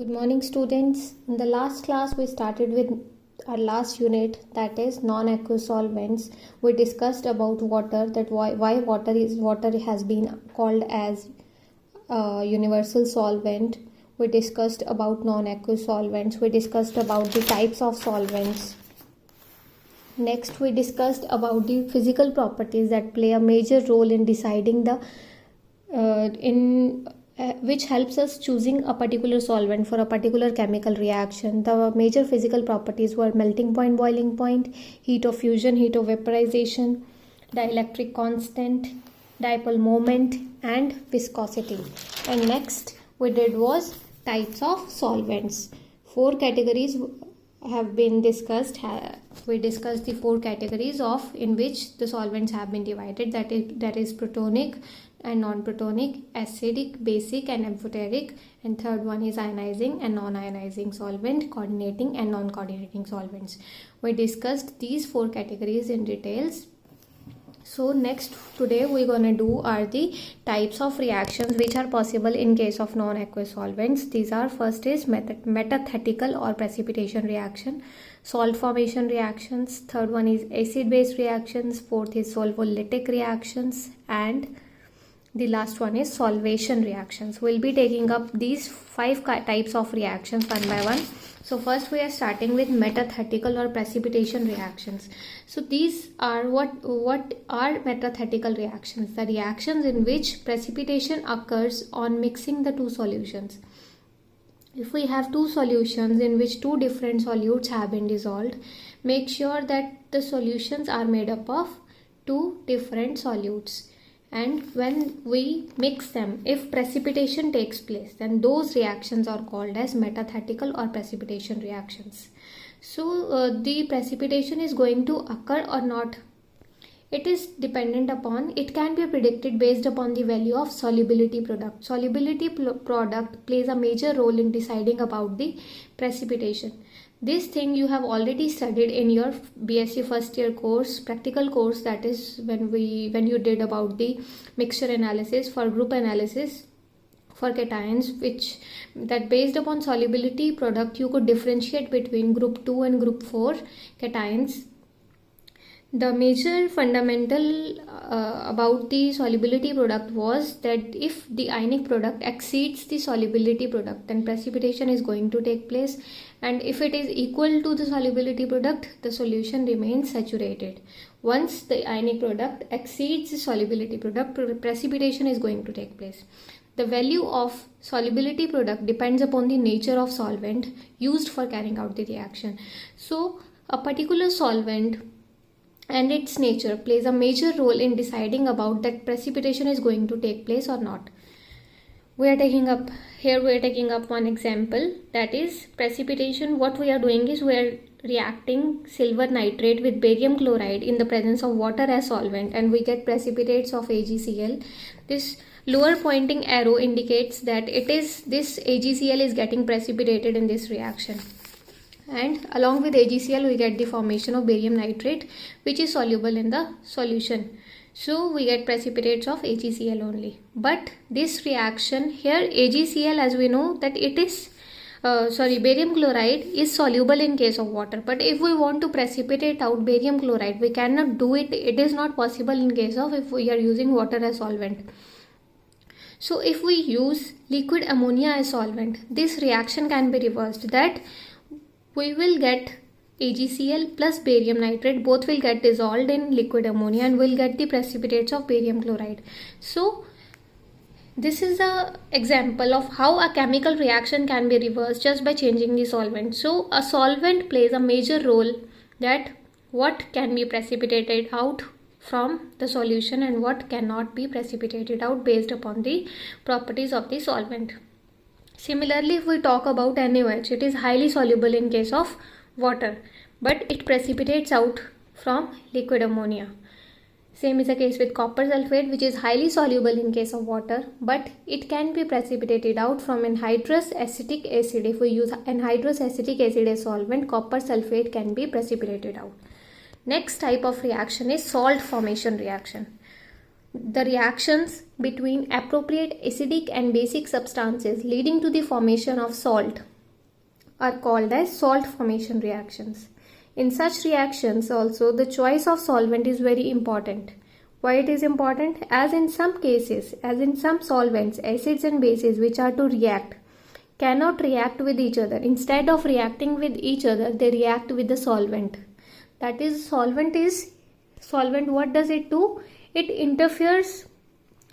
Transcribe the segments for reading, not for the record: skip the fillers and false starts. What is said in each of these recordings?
Good morning, students. In the last class, we started with our last unit, that is non-aqueous solvents. We discussed about water, that why water has been called as universal solvent. We discussed about non-aqueous solvents. We discussed about the types of solvents. Next, we discussed about the physical properties that play a major role in deciding which helps us choosing a particular solvent for a particular chemical reaction. The major physical properties were melting point, boiling point, heat of fusion, heat of vaporization, dielectric constant, dipole moment, and viscosity. And next we did was types of solvents. Four categories have been discussed. We discussed the four categories of in which the solvents have been divided, that is protonic and non-protonic, acidic, basic, and amphoteric, and third one is ionizing and non-ionizing solvent, coordinating and non-coordinating solvents. We discussed these four categories in details. So next today we're gonna do are the types of reactions which are possible in case of non-aqueous solvents. These are, first is metathetical or precipitation reaction, salt formation reactions, third one is acid-base reactions, fourth is solvolytic reactions, and the last one is solvation reactions. We'll be taking up these five types of reactions one by one. So first we are starting with metathetical or precipitation reactions. So these are what are metathetical reactions? The reactions in which precipitation occurs on mixing the two solutions. If we have two solutions in which two different solutes have been dissolved, make sure that the solutions are made up of two different solutes. And when we mix them, if precipitation takes place, then those reactions are called as metathetical or precipitation reactions. So the precipitation is going to occur or not, it is dependent upon, it can be predicted based upon the value of solubility product. Solubility product plays a major role in deciding about the precipitation. This thing you have already studied in your BSc first year course, practical course, that is when you did about the mixture analysis for group analysis for cations, which that based upon solubility product you could differentiate between group 2 and group 4 cations. The major fundamental about the solubility product was that if the ionic product exceeds the solubility product, then precipitation is going to take place, and if it is equal to the solubility product, the solution remains saturated. Once the ionic product exceeds the solubility product, precipitation is going to take place. The value of solubility product depends upon the nature of solvent used for carrying out the reaction. So a particular solvent and its nature plays a major role in deciding about that precipitation is going to take place or not. We are taking up one example, that is precipitation. What we are doing is we are reacting silver nitrate with barium chloride in the presence of water as solvent, and we get precipitates of AgCl. This lower pointing arrow indicates that this AgCl is getting precipitated in this reaction. And along with AgCl we get the formation of barium nitrate, which is soluble in the solution. So we get precipitates of AgCl only. But this reaction here, AgCl, as we know that it is barium chloride is soluble in case of water. But if we want to precipitate out barium chloride, we cannot do it. It is not possible in case of if we are using water as solvent. So if we use liquid ammonia as solvent, this reaction can be reversed, that we will get AgCl plus barium nitrate, both will get dissolved in liquid ammonia and will get the precipitates of barium chloride. So this is an example of how a chemical reaction can be reversed just by changing the solvent. So a solvent plays a major role, that what can be precipitated out from the solution and what cannot be precipitated out based upon the properties of the solvent. Similarly, if we talk about NaOH, it is highly soluble in case of water, but it precipitates out from liquid ammonia. Same is the case with copper sulfate, which is highly soluble in case of water, but it can be precipitated out from anhydrous acetic acid. If we use anhydrous acetic acid as solvent, copper sulfate can be precipitated out. Next type of reaction is salt formation reaction. The reactions between appropriate acidic and basic substances leading to the formation of salt are called as salt formation reactions. In such reactions also, the choice of solvent is very important. Why it is important? As in some cases, as in some solvents, acids and bases which are to react cannot react with each other. Instead of reacting with each other, they react with the solvent. That is, solvent, what does it do? It interferes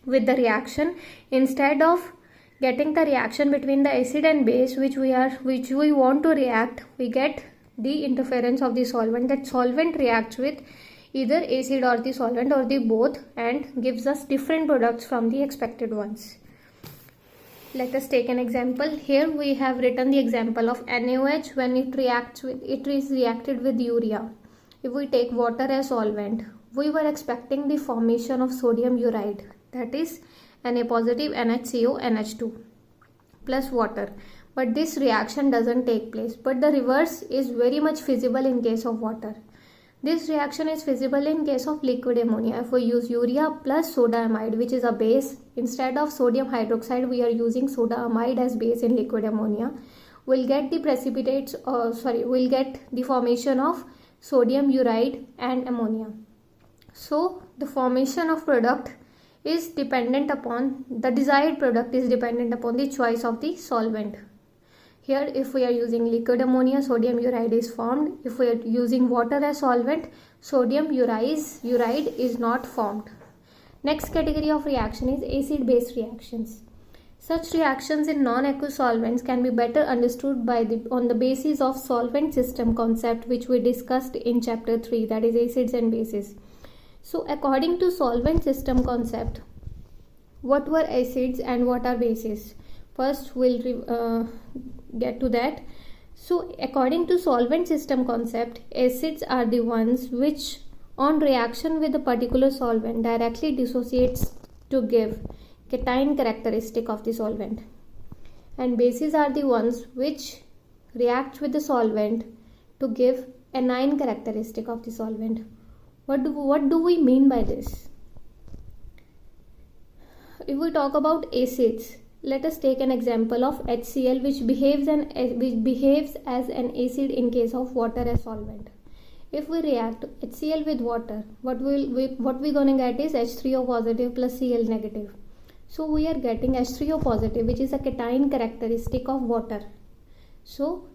with the reaction. Instead of getting the reaction between the acid and base which we want to react, we get the interference of the solvent. That solvent reacts with either acid or the solvent or the both and gives us different products from the expected ones. Let us take an example. Here we have written the example of NaOH when it is reacted with urea. If we take water as solvent, we were expecting the formation of sodium uride, that is Na positive NHCO NH2 plus water. But this reaction doesn't take place. But the reverse is very much feasible in case of water. This reaction is feasible in case of liquid ammonia. If we use urea plus soda amide, which is a base, instead of sodium hydroxide, we are using soda amide as base in liquid ammonia. We'll get the we'll get the formation of sodium uride and ammonia. So the formation of product is dependent upon, the desired product is dependent upon the choice of the solvent. Here, if we are using liquid ammonia, sodium uride is formed. If we are using water as solvent, sodium uride is not formed. Next category of reaction is acid-base reactions. Such reactions in non-aqueous solvents can be better understood on the basis of solvent system concept, which we discussed in chapter 3, that is acids and bases. So according to solvent system concept, what were acids and what are bases? First we'll get to that. So according to solvent system concept, acids are the ones which on reaction with a particular solvent directly dissociates to give cation characteristic of the solvent, and bases are the ones which react with the solvent to give anion characteristic of the solvent. What do we mean by this? If we talk about acids, let us take an example of HCl, which behaves as an acid in case of water as solvent. If we react HCl with water, what we're gonna get is H3O positive plus Cl negative. So we are getting H3O positive, which is a cation characteristic of water. So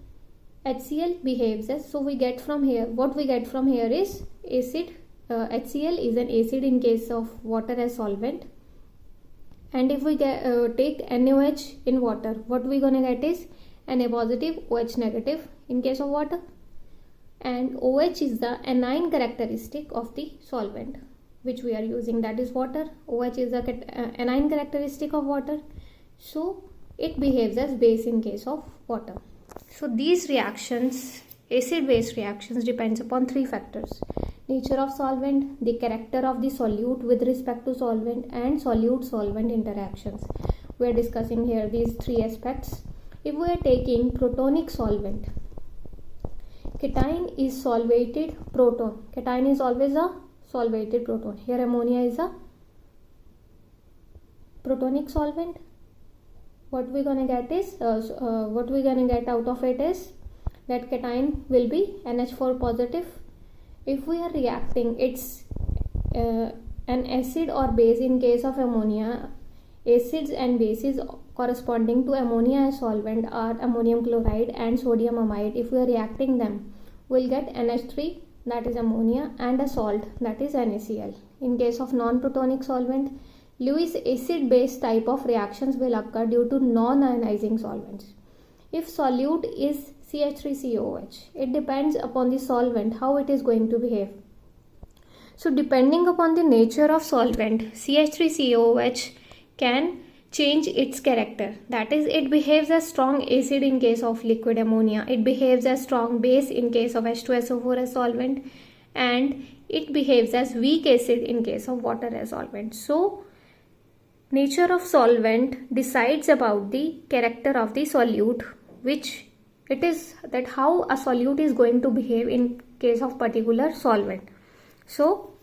HCl behaves as, so we get from here, what we get from here is acid. HCl is an acid in case of water as solvent. And if we take NaOH in water, what we're gonna get is Na positive, OH negative in case of water. And OH is the anion characteristic of the solvent which we are using, that is water. OH is the anion characteristic of water. So it behaves as base in case of water. So these reactions, acid-base reactions, depends upon three factors: nature of solvent, the character of the solute with respect to solvent, and solute-solvent interactions. We are discussing here these three aspects. If we are taking protonic solvent, cation is solvated proton. Cation is always a solvated proton. Here ammonia is a protonic solvent. What we're gonna get is what we're gonna get out of it is that cation will be NH4 positive. If we are reacting, it's an acid or base in case of ammonia. Acids and bases corresponding to ammonia as solvent are ammonium chloride and sodium amide. If we are reacting them, we'll get NH3, that is ammonia, and a salt, that is NaCl. In case of non-protonic solvent, Lewis acid-base type of reactions will occur due to non-ionizing solvents. If solute is CH3COOH, it depends upon the solvent how it is going to behave. So depending upon the nature of solvent, CH3COOH can change its character. That is, it behaves as strong acid in case of liquid ammonia, it behaves as strong base in case of H2SO4 as solvent, and it behaves as weak acid in case of water as solvent. So nature of solvent decides about the character of the solute, which it is that how a solute is going to behave in case of particular solvent. So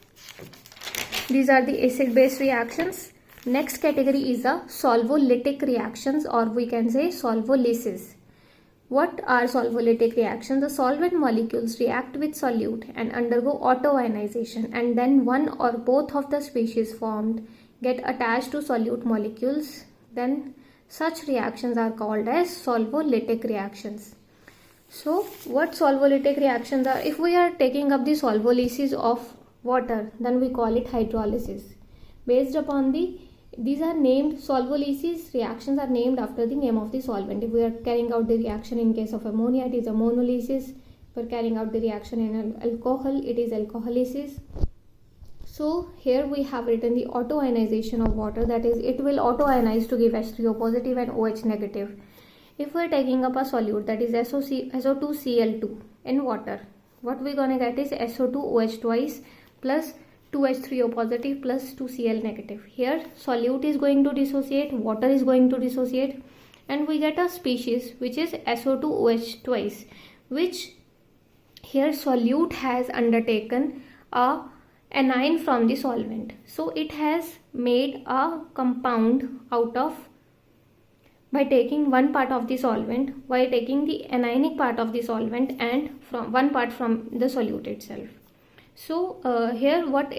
These are the acid-base reactions. Next category is the solvolytic reactions, or we can say solvolysis. What are solvolytic reactions? The solvent molecules react with solute and undergo autoionization, and then one or both of the species formed get attached to solute molecules. Then such reactions are called as solvolytic reactions. So what solvolytic reactions are? If we are taking up the solvolysis of water, then we call it hydrolysis. Based upon these are named solvolysis reactions are named after the name of the solvent. If we are carrying out the reaction in case of ammonia, it is ammonolysis. If we are carrying out the reaction in alcohol, it is alcoholysis. So here we have written the autoionization of water, that is it will autoionize to give H3O positive and OH negative. If we are taking up a solute, that is SO2Cl2 in water, what we are going to get is SO2OH twice plus 2H3O positive plus 2Cl negative. Here solute is going to dissociate, water is going to dissociate, and we get a species which is SO2OH twice, which here solute has undertaken a anion from the solvent. So it has made a compound out of, by taking one part of the solvent, by taking the anionic part of the solvent and from one part from the solute itself. So here what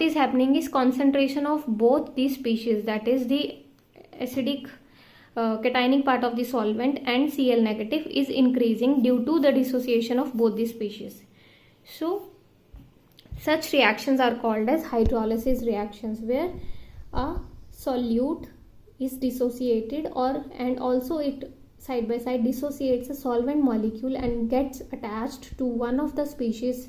is happening is concentration of both these species, that is the acidic cationic part of the solvent and Cl negative, is increasing due to the dissociation of both the species. So such reactions are called as hydrolysis reactions, where a solute is dissociated and also it side by side dissociates a solvent molecule and gets attached to one of the species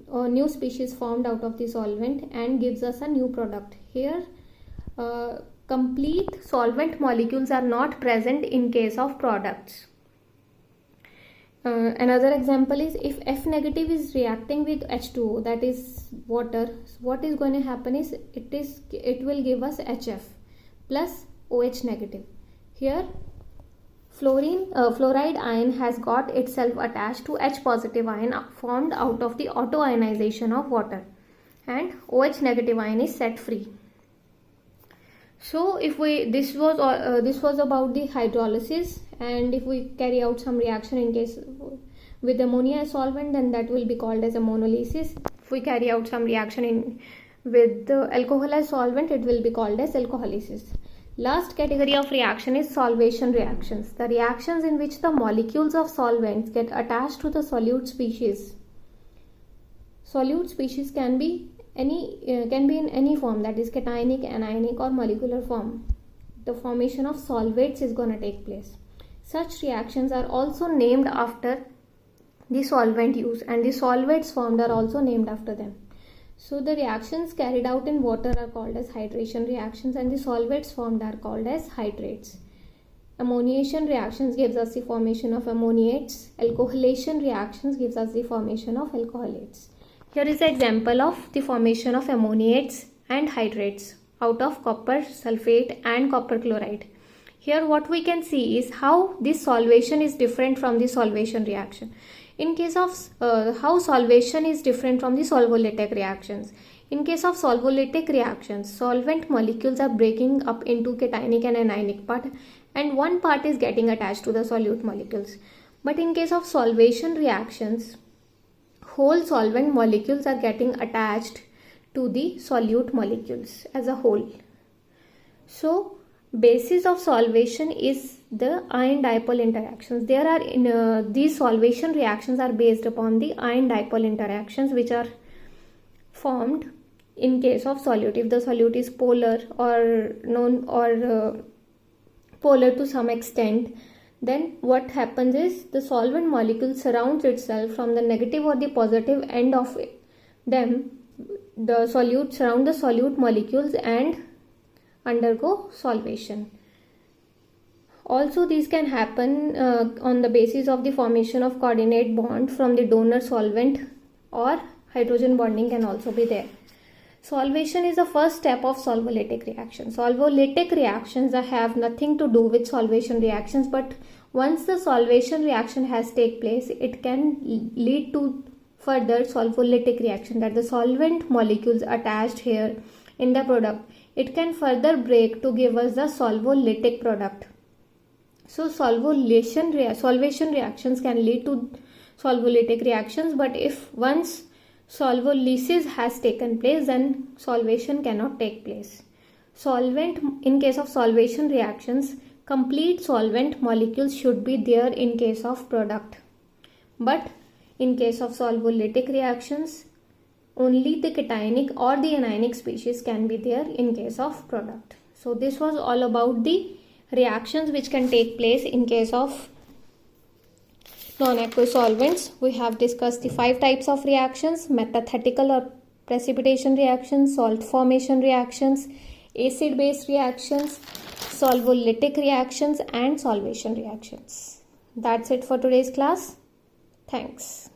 or new species formed out of the solvent and gives us a new product. Here complete solvent molecules are not present in case of products. Another example is if F negative is reacting with H2O, that is water, what is going to happen is it will give us HF plus OH negative. Here fluoride ion has got itself attached to H positive ion formed out of the autoionization of water, and OH negative ion is set free. So if this was about the hydrolysis, and if we carry out some reaction in case with ammonia as solvent, then that will be called as ammonolysis. If we carry out some reaction with the alcohol as solvent, it will be called as alcoholysis. Last category of reaction is solvation reactions, the reactions in which the molecules of solvents get attached to the solute species. Solute species can be in any form, that is cationic, anionic or molecular form. The formation of solvates is going to take place. Such reactions are also named after the solvent used, and the solvates formed are also named after them. So the reactions carried out in water are called as hydration reactions, and the solvates formed are called as hydrates. Ammoniation reactions gives us the formation of ammoniates. Alcoholation reactions gives us the formation of alcoholates. Here is an example of the formation of ammoniates and hydrates out of copper sulfate and copper chloride. Here what we can see is how this solvation is different from the solvation reaction. In case of how solvation is different from the solvolytic reactions. In case of solvolytic reactions, solvent molecules are breaking up into cationic and anionic part, and one part is getting attached to the solute molecules. But in case of solvation reactions, whole solvent molecules are getting attached to the solute molecules as a whole. So basis of solvation is the ion dipole interactions. There are these solvation reactions are based upon the ion dipole interactions which are formed in case of solute. If the solute is polar or polar to some extent, then what happens is the solvent molecule surrounds itself from the negative or the positive end of them. The solute surround the solute molecules and undergo solvation. Also these can happen on the basis of the formation of coordinate bond from the donor solvent, or hydrogen bonding can also be there. Solvation is the first step of solvolytic reactions. Solvolytic reactions have nothing to do with solvation reactions, but once the solvation reaction has taken place, it can lead to further solvolytic reaction, that the solvent molecules attached here in the product, it can further break to give us the solvolytic product. So solvation reactions can lead to solvolytic reactions, but if once solvolysis has taken place, then solvation cannot take place. In case of solvation reactions, complete solvent molecules should be there in case of product, but in case of solvolytic reactions, only the cationic or the anionic species can be there in case of product. So this was all about the reactions which can take place in case of non-aqueous solvents. We have discussed the 5 types of reactions: metathetical or precipitation reactions, salt formation reactions, acid-base reactions, solvolytic reactions, and solvation reactions. That's it for today's class. Thanks.